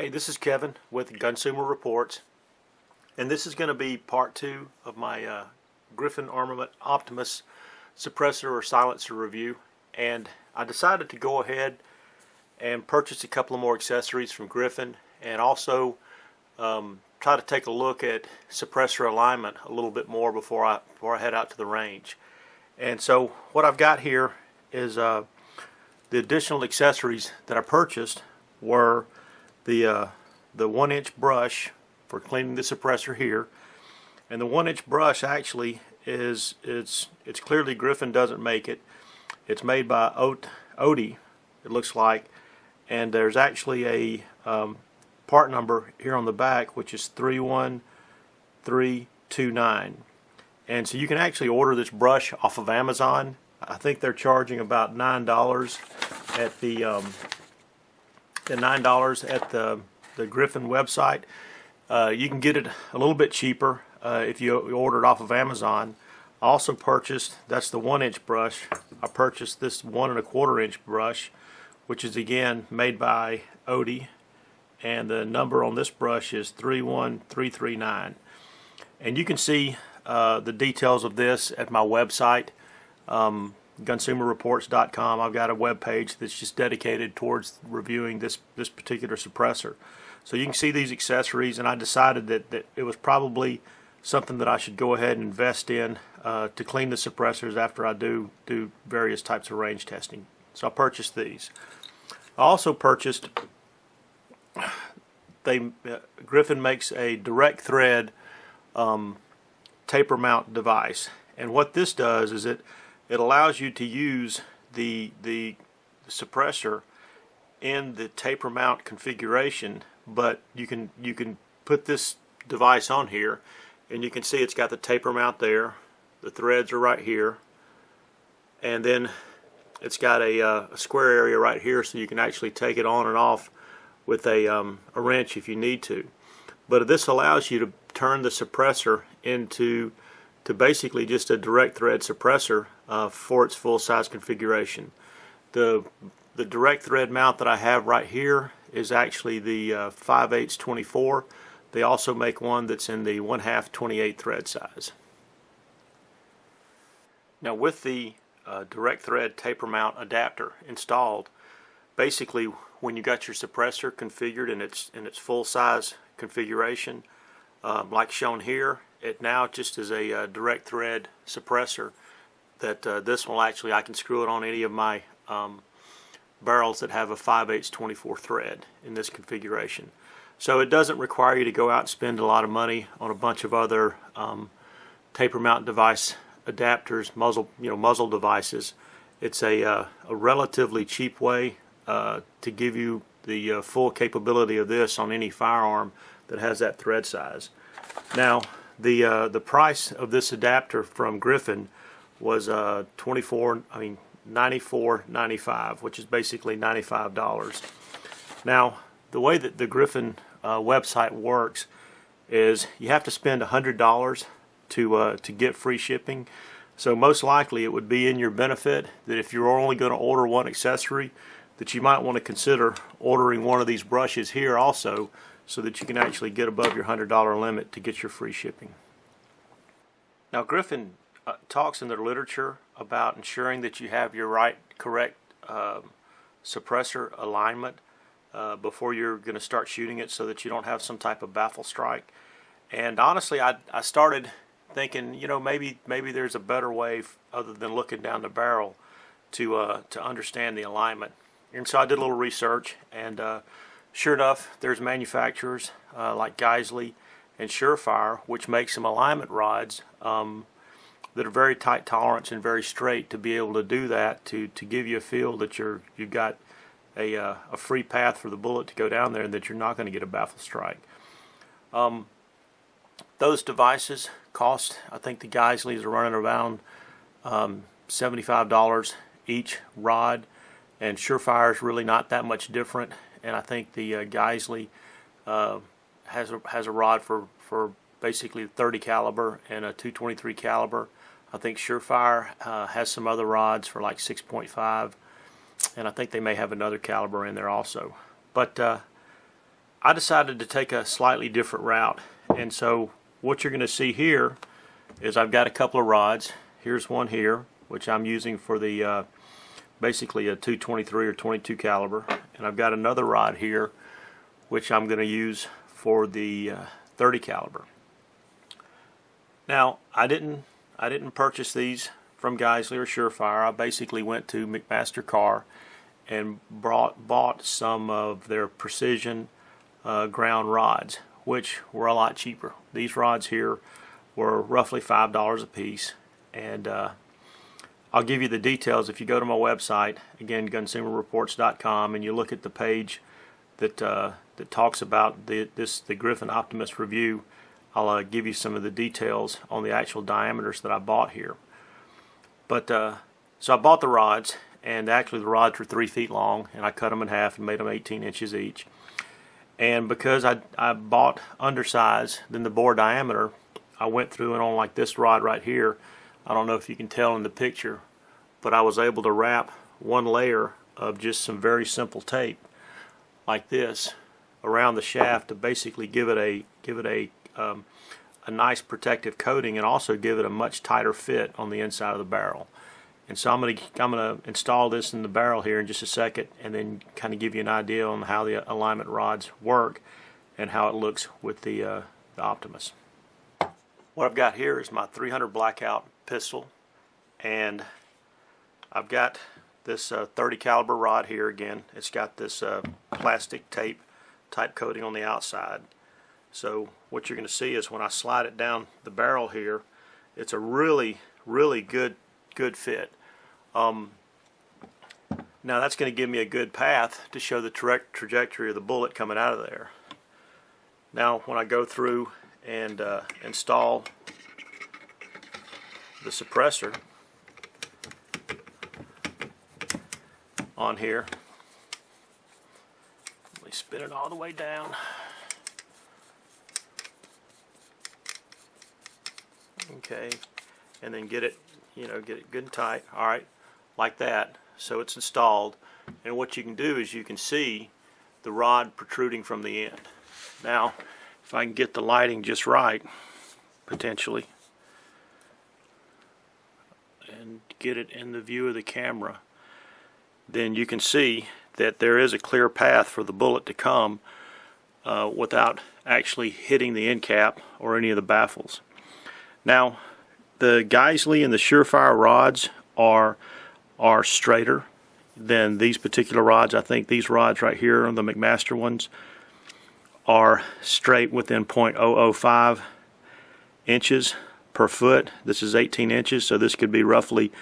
Hey, this is Kevin with Consumer Reports, and this is going to be part 2 of my Griffin Armament Optimus suppressor or silencer review. And I decided to go ahead and purchase a couple of more accessories from Griffin, and also try to take a look at suppressor alignment a little bit more before I head out to the range. And so what I've got here is the additional accessories that I purchased were the 1-inch brush for cleaning the suppressor here, and the 1-inch brush actually it's clearly Griffin doesn't make it. It's made by Odie, it looks like, and there's actually a part number here on the back, which is 31329, and so you can actually order this brush off of Amazon. I think they're charging about $9 at the the Griffin website. You can get it a little bit cheaper if you order it off of Amazon. I also purchased, that's the 1-inch brush, I purchased this 1 1/4 inch brush, which is again made by Odie, and the number on this brush is 31339. And you can see the details of this at my website, consumerreports.com. I've got a web page that's just dedicated towards reviewing this particular suppressor. So you can see these accessories, and I decided that it was probably something that I should go ahead and invest in to clean the suppressors after I do various types of range testing. So I purchased these. I also purchased, Griffin makes a direct thread taper mount device, and what this does is it allows you to use the suppressor in the taper mount configuration, but you can put this device on here, and you can see it's got the taper mount there, the threads are right here, and then it's got a square area right here, so you can actually take it on and off with a wrench if you need to. But this allows you to turn the suppressor into basically just a direct thread suppressor for its full size configuration. The direct thread mount that I have right here is actually the 5/8 24. They also make one that's in the 1/2 28 thread size. Now, with the direct thread taper mount adapter installed, basically when you got your suppressor configured in its full size configuration, like shown here, it now just is a direct thread suppressor that this will actually, I can screw it on any of my barrels that have a 5/8 24 thread in this configuration. So it doesn't require you to go out and spend a lot of money on a bunch of other taper mount device adapters, muzzle devices. It's a relatively cheap way to give you the full capability of this on any firearm that has that thread size. Now, the price of this adapter from Griffin was $94.95, which is basically $95. Now, the way that the Griffin website works is you have to spend $100 to get free shipping. So most likely it would be in your benefit that if you're only going to order one accessory, that you might want to consider ordering one of these brushes here also, so that you can actually get above your $100 limit to get your free shipping. Now, Griffin talks in their literature about ensuring that you have your correct suppressor alignment before you're going to start shooting it, so that you don't have some type of baffle strike. And honestly, I started thinking, maybe there's a better way other than looking down the barrel to understand the alignment. And so I did a little research, and sure enough, there's manufacturers like Geisley and Surefire, which make some alignment rods that are very tight tolerance and very straight, to be able to do that, to give you a feel that you've got a free path for the bullet to go down there, and that you're not going to get a baffle strike. Those devices cost, I think the Geisleys are running around $75 each rod, and Surefire is really not that much different. And I think the Geisley has a rod for basically 30 caliber and a 223 caliber. I think Surefire has some other rods for like 6.5, and I think they may have another caliber in there also. But I decided to take a slightly different route, and so what you're going to see here is I've got a couple of rods. Here's one here, which I'm using for the basically a 223 or 22 caliber, and I've got another rod here which I'm going to use for the 30 caliber. Now I didn't purchase these from Geisley or Surefire. I basically went to McMaster Car and bought some of their precision ground rods, which were a lot cheaper. These rods here were roughly $5 a piece, and I'll give you the details if you go to my website, again gunsumerreports.com, and you look at the page that that talks about the Griffin Optimus review. I'll give you some of the details on the actual diameters that I bought here. But so I bought the rods, and actually the rods were 3 feet long, and I cut them in half and made them 18 inches each. And because I bought undersized than the bore diameter, I went through and on like this rod right here, I don't know if you can tell in the picture, but I was able to wrap one layer of just some very simple tape like this around the shaft to basically give it a nice protective coating, and also give it a much tighter fit on the inside of the barrel. And so I'm gonna install this in the barrel here in just a second, and then kind of give you an idea on how the alignment rods work and how it looks with the Optimus. What I've got here is my 300 blackout pistol, and I've got this 30 caliber rod here. Again, it's got this plastic tape type coating on the outside. So what you're going to see is when I slide it down the barrel here, it's a really good fit. Now that's going to give me a good path to show the trajectory of the bullet coming out of there. Now when I go through and install the suppressor on here, let me spin it all the way down. Okay, and then get it good and tight. All right, like that. So it's installed, and what you can do is you can see the rod protruding from the end. Now, if I can get the lighting just right, potentially, and get it in the view of the camera, then you can see that there is a clear path for the bullet to come without actually hitting the end cap or any of the baffles. Now, the Geisley and the Surefire rods are straighter than these particular rods. I think these rods right here, the McMaster ones, are straight within 0.005 inches per foot. This is 18 inches, so this could be roughly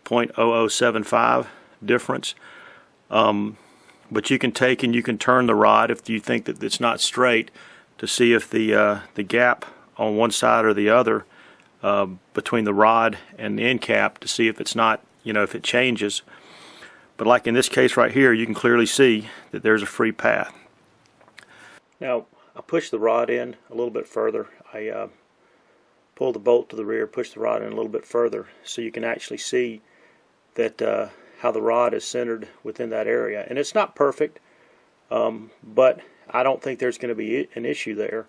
0.0075 difference. But you can take and you can turn the rod if you think that it's not straight, to see if the gap on one side or the other between the rod and the end cap, to see if it's not, if it changes. But like in this case right here, you can clearly see that there's a free path. Now I push the rod in a little bit further. I pull the bolt to the rear, push the rod in a little bit further, so you can actually see that how the rod is centered within that area. And it's not perfect, but I don't think there's going to be an issue there.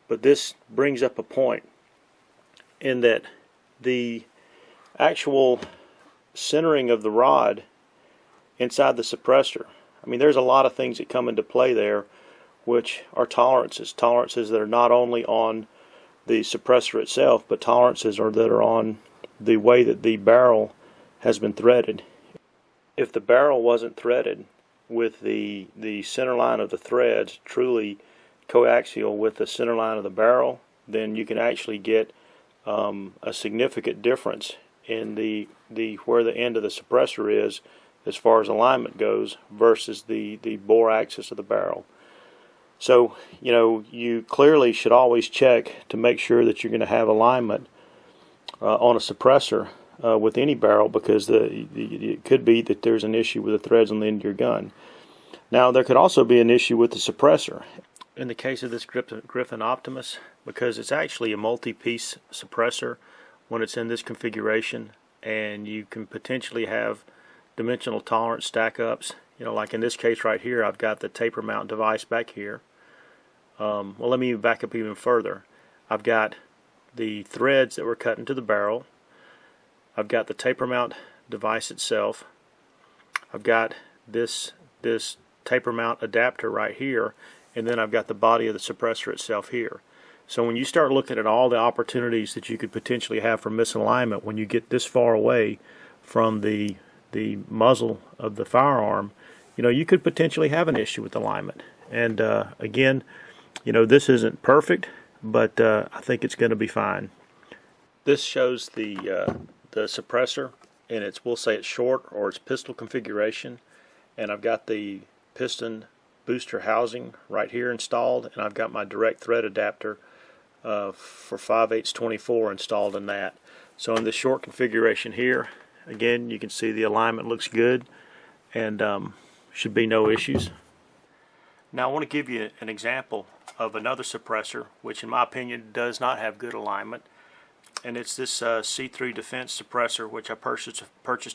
But this brings up a point in that the actual centering of the rod inside the suppressor, I mean, there's a lot of things that come into play there, which are tolerances that are not only on the suppressor itself, but tolerances that are on the way that the barrel has been threaded. If the barrel wasn't threaded with the center line of the threads truly coaxial with the center line of the barrel, then you can actually get a significant difference in the where the end of the suppressor is as far as alignment goes versus the bore axis of the barrel. So you clearly should always check to make sure that you're going to have alignment on a suppressor with any barrel, because it could be that there's an issue with the threads on the end of your gun. Now there could also be an issue with the suppressor. In the case of this Griffin Optimus, because it's actually a multi-piece suppressor when it's in this configuration, and you can potentially have dimensional tolerance stack ups. Like in this case right here, I've got the taper mount device back here, well, let me back up even further. I've got the threads that were cut into the barrel. I've got the taper mount device itself. I've got this taper mount adapter right here, and then I've got the body of the suppressor itself here. So when you start looking at all the opportunities that you could potentially have for misalignment when you get this far away from the muzzle of the firearm, you could potentially have an issue with alignment. And again, this isn't perfect, but I think it's going to be fine. This shows the suppressor in its, we'll say it's short or its pistol configuration, and I've got the piston booster housing right here installed, and I've got my direct thread adapter for 5/8 24 installed in that. So in this short configuration here, again, you can see the alignment looks good, and should be no issues. Now I want to give you an example of another suppressor which in my opinion does not have good alignment, and it's this C3 Defense suppressor, which I purchased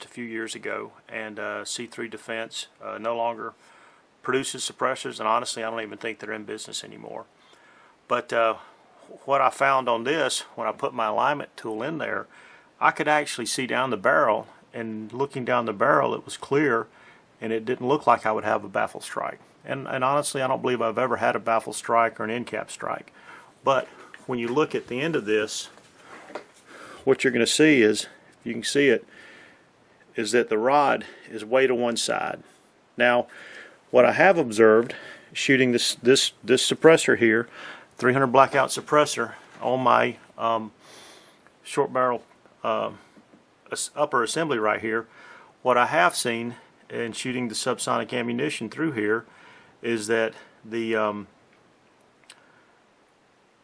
a few years ago. And C3 Defense no longer produces suppressors, and honestly I don't even think they're in business anymore. But what I found on this, when I put my alignment tool in there, I could actually see down the barrel, and looking down the barrel it was clear, and it didn't look like I would have a baffle strike. And honestly, I don't believe I've ever had a baffle strike or an end cap strike. But when you look at the end of this, what you're going to see is, if you can see it, is that the rod is way to one side. Now, what I have observed shooting this suppressor here, 300 blackout suppressor on my short barrel upper assembly right here, what I have seen in shooting the subsonic ammunition through here is that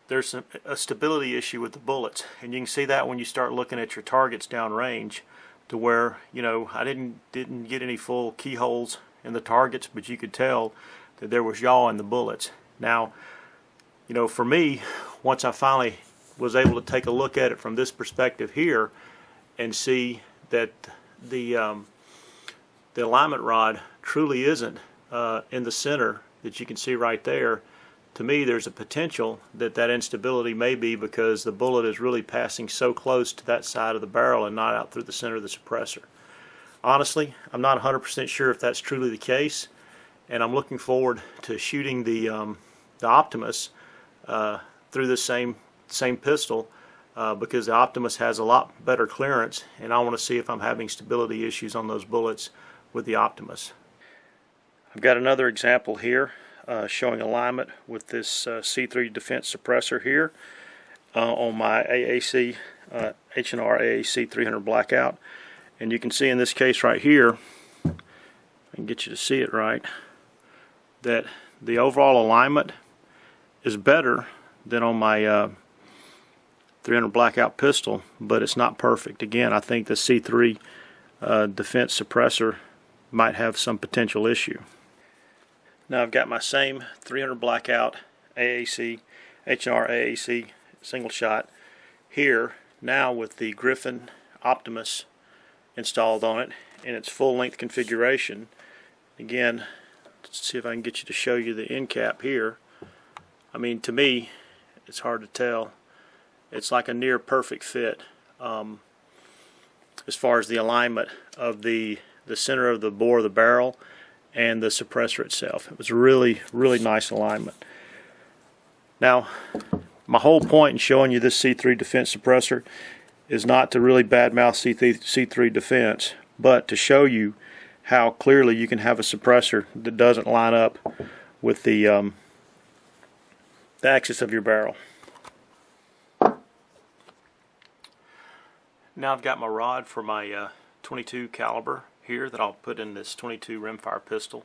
there's a stability issue with the bullets, and you can see that when you start looking at your targets downrange, to where I didn't get any full keyholes in the targets, but you could tell that there was yaw in the bullets. Now, for me, once I finally was able to take a look at it from this perspective here and see that the alignment rod truly isn't in the center that you can see right there, to me there's a potential that instability may be because the bullet is really passing so close to that side of the barrel and not out through the center of the suppressor. Honestly, I'm not 100% sure if that's truly the case, and I'm looking forward to shooting the Optimus through the same pistol because the Optimus has a lot better clearance, and I want to see if I'm having stability issues on those bullets with the Optimus. I've got another example here showing alignment with this C3 Defense suppressor here on my AAC H&R AAC 300 blackout, and you can see in this case right here, I can get you to see it right, that the overall alignment is better than on my 300 blackout pistol, but it's not perfect. Again, I think the C3 Defense suppressor might have some potential issue. Now I've got my same 300 blackout AAC, H&R AAC single shot here now with the Griffin Optimus installed on it in its full length configuration. Again, let's see if I can get you to show you the end cap here. I mean, to me, it's hard to tell. It's like a near perfect fit as far as the alignment of the center of the bore of the barrel and the suppressor itself. It was really, really nice alignment. Now, my whole point in showing you this C3 Defense suppressor is not to really badmouth C3 Defense, but to show you how clearly you can have a suppressor that doesn't line up with the axis of your barrel. Now I've got my rod for my 22 caliber here that I'll put in this 22 rimfire pistol,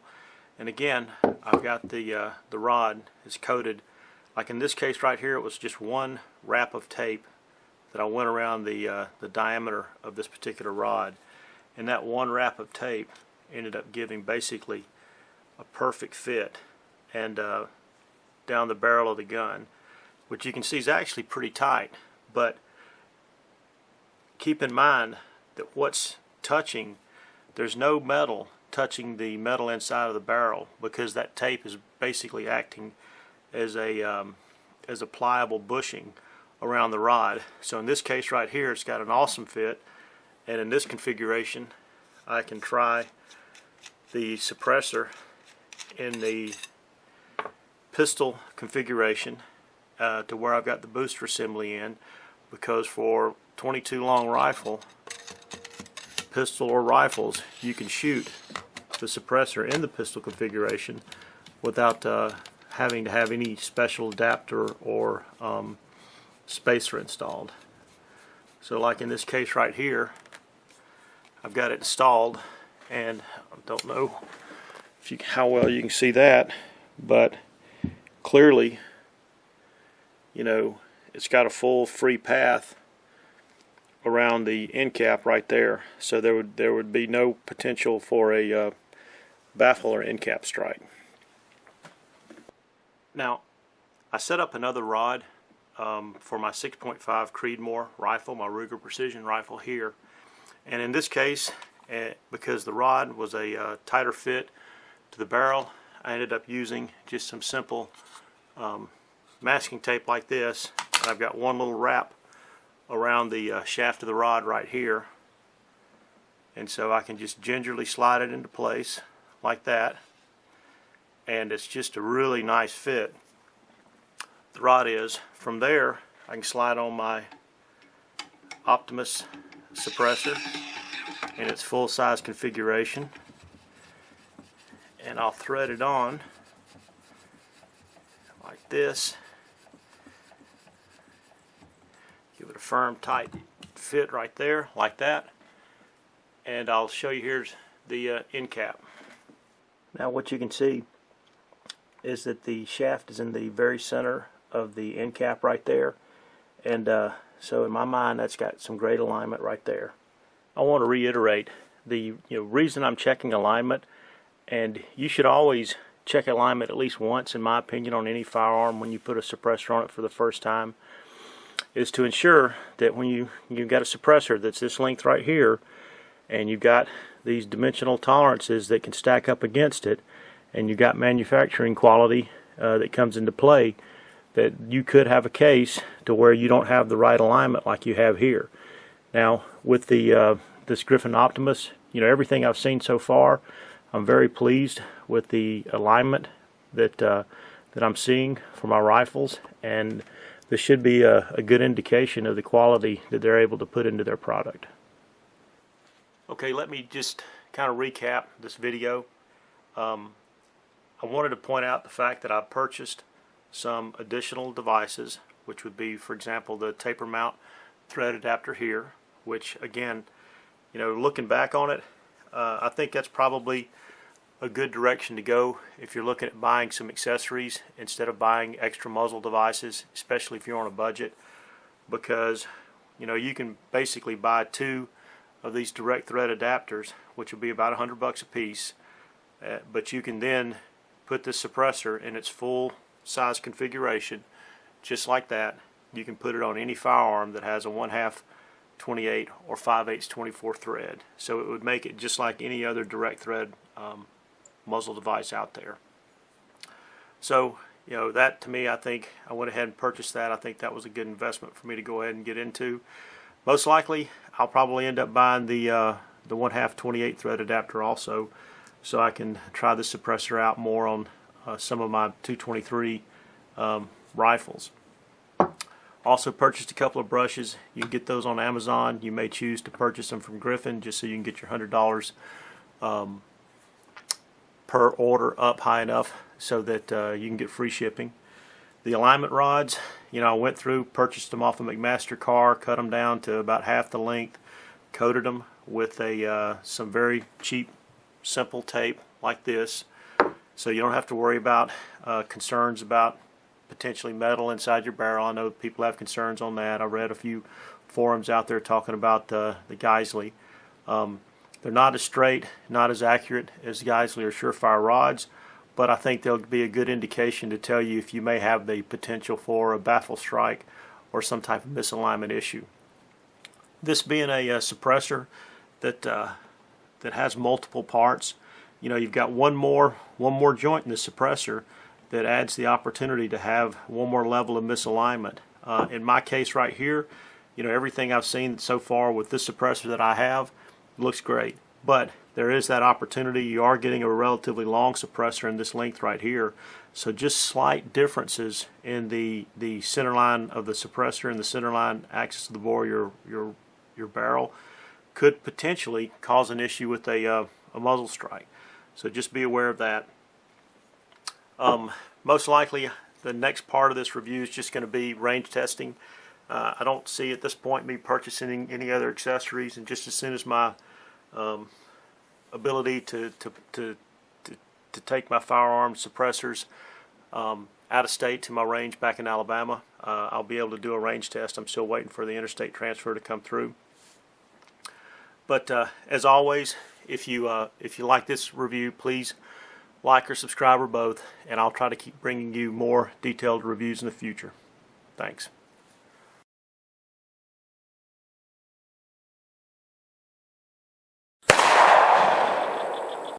and again I've got the rod is coated, like in this case right here it was just one wrap of tape that I went around the diameter of this particular rod, and that one wrap of tape ended up giving basically a perfect fit and down the barrel of the gun, which you can see is actually pretty tight. But keep in mind that what's touching, there's no metal touching the metal inside of the barrel, because that tape is basically acting as a pliable bushing around the rod. So in this case right here, it's got an awesome fit, and in this configuration I can try the suppressor in the pistol configuration to where I've got the booster assembly in, because for 22 long rifle, pistol or rifles, you can shoot the suppressor in the pistol configuration without having to have any special adapter or spacer installed. So like in this case right here, I've got it installed, and I don't know if how well you can see that, but clearly, you know, it's got a full free path around the end cap right there, so there would be no potential for a baffle or end cap strike. Now, I set up another rod for my 6.5 Creedmoor rifle, my Ruger Precision rifle here, and in this case, because the rod was a tighter fit to the barrel, I ended up using just some simple masking tape like this. And I've got one little wrap around the shaft of the rod right here, and so I can just gingerly slide it into place like that, and it's just a really nice fit. The rod is. From there, I can slide on my Optimus suppressor in its full size configuration, and I'll thread it on like this. Give it a firm, tight fit right there, like that. And I'll show you, here's the end cap. Now what you can see is that the shaft is in the very center of the end cap right there, and so in my mind that's got some great alignment right there. I want to reiterate the reason I'm checking alignment, and you should always check alignment at least once, in my opinion, on any firearm when you put a suppressor on it for the first time, is to ensure that when you've got a suppressor that's this length right here, and you've got these dimensional tolerances that can stack up against it, and you've got manufacturing quality that comes into play, that you could have a case to where you don't have the right alignment like you have here. Now with the this Griffin Optimus, everything I've seen so far, I'm very pleased with the alignment that I'm seeing for my rifles, and this should be a good indication of the quality that they're able to put into their product. Okay, let me just kind of recap this video. I wanted to point out the fact that I purchased some additional devices, which would be, for example, the taper mount thread adapter here, which again, looking back on it, I think that's probably a good direction to go if you're looking at buying some accessories instead of buying extra muzzle devices, especially if you're on a budget, because you can basically buy 2 of these direct thread adapters, which will be about $100 a piece, but you can then put this suppressor in its full size configuration just like that. You can put it on any firearm that has a 1/2 28 or 5/8 24 thread, so it would make it just like any other direct thread muzzle device out there. So that, to me, I think I went ahead and purchased that. I think that was a good investment for me to go ahead and get into. Most likely I'll probably end up buying the 1/2 28 thread adapter also, so I can try the suppressor out more on some of my 223 rifles. Also purchased a couple of brushes. You can get those on Amazon. You may choose to purchase them from Griffin just so you can get your $100 per order up high enough so that you can get free shipping. The alignment rods, I went through, purchased them off a McMaster car, cut them down to about half the length, coated them with some very cheap, simple tape like this, so you don't have to worry about concerns about potentially metal inside your barrel. I know people have concerns on that. I read a few forums out there talking about the Geisley. They're not as straight, not as accurate as Geisley or Surefire rods, but I think they'll be a good indication to tell you if you may have the potential for a baffle strike or some type of misalignment issue. This being a suppressor that has multiple parts, you've got one more joint in the suppressor that adds the opportunity to have one more level of misalignment. In my case right here, you know, everything I've seen so far with this suppressor that I have looks great, but there is that opportunity. You are getting a relatively long suppressor in this length right here, so just slight differences in the center line of the suppressor and the center line axis of the bore, your barrel, could potentially cause an issue with a muzzle strike. So just be aware of that. Most likely the next part of this review is just going to be range testing. I don't see at this point me purchasing any other accessories, and just as soon as my ability to take my firearm suppressors out of state to my range back in Alabama, I'll be able to do a range test. I'm still waiting for the interstate transfer to come through. But as always, if you like this review, please like or subscribe or both, and I'll try to keep bringing you more detailed reviews in the future. Thanks.